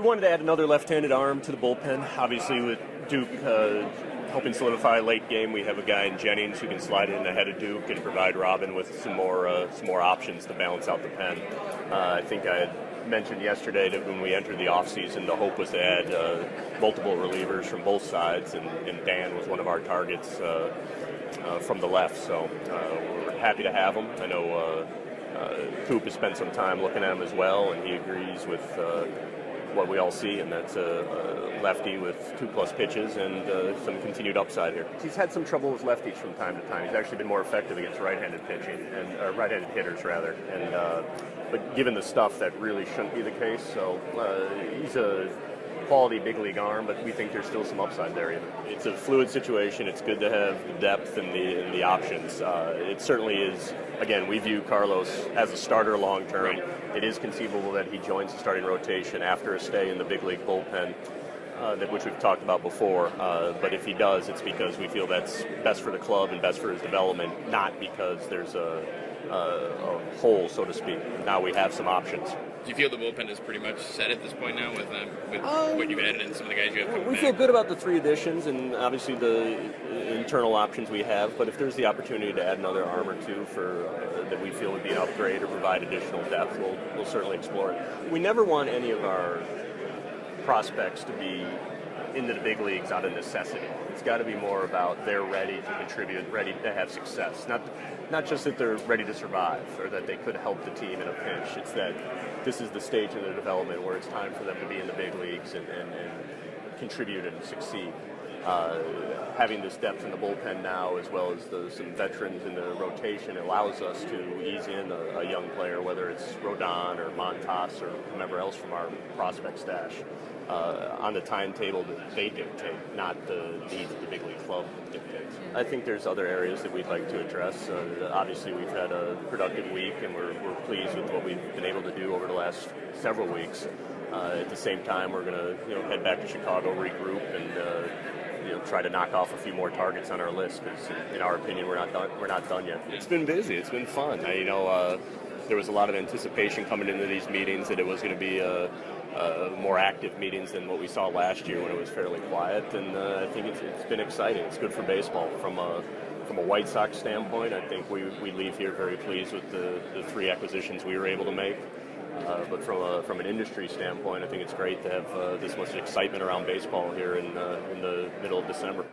We wanted to add another left-handed arm to the bullpen. Obviously, with Duke helping solidify a late game, we have a guy in Jennings who can slide in ahead of Duke and provide Robin with some more options to balance out the pen. I think I had mentioned yesterday that when we entered the offseason, the hope was to add multiple relievers from both sides, and Dan was one of our targets from the left. So we're happy to have him. I know Coop has spent some time looking at him as well, and he agrees with what we all see, and that's a lefty with 2+ pitches and some continued upside here. He's had some trouble with lefties from time to time. He's actually been more effective against right-handed pitching and right-handed hitters rather. And but given the stuff, that really shouldn't be the case. So he's a quality big league arm, but we think there's still some upside there. It's a fluid situation. It's good to have the depth and the options. It certainly is. Again, we view Carlos as a starter long term. Right. It is conceivable that he joins the starting rotation after a stay in the big league bullpen, which we've talked about before. But if he does, it's because we feel that's best for the club and best for his development, not because there's a hole, so to speak. Now we have some options. Do you feel the bullpen is pretty much set at this point now with what you've added and some of the guys you have coming We back? feel good about the 3 additions and obviously the internal options we have, but if there's the opportunity to add another arm or two that we feel would be an upgrade or provide additional depth, we'll certainly explore it. We never want any of our prospects to be into the big leagues out of necessity. It's got to be more about they're ready to contribute, ready to have success. Not just that they're ready to survive or that they could help the team in a pinch. It's that this is the stage in their development where it's time for them to be in the big leagues and contribute and succeed. Having this depth in the bullpen now, as well as some veterans in the rotation, allows us to ease in a young player, whether it's Rodon or Montas or whomever else from our prospect stash, on the timetable that they dictate, not the needs of the big league club dictates. I think there's other areas that we'd like to address. Obviously, we've had a productive week, and we're pleased with what we've been able to do over the last several weeks. At the same time, we're going to head back to Chicago, regroup, and try to knock off a few more targets on our list, because in our opinion we're not done yet. It's been busy. It's been fun. There was a lot of anticipation coming into these meetings that it was going to be more active meetings than what we saw last year when it was fairly quiet, and I think it's been exciting. It's good for baseball. From a White Sox standpoint, I think we leave here very pleased with the 3 acquisitions we were able to make. But from an industry standpoint, I think it's great to have this much excitement around baseball here in the middle of December.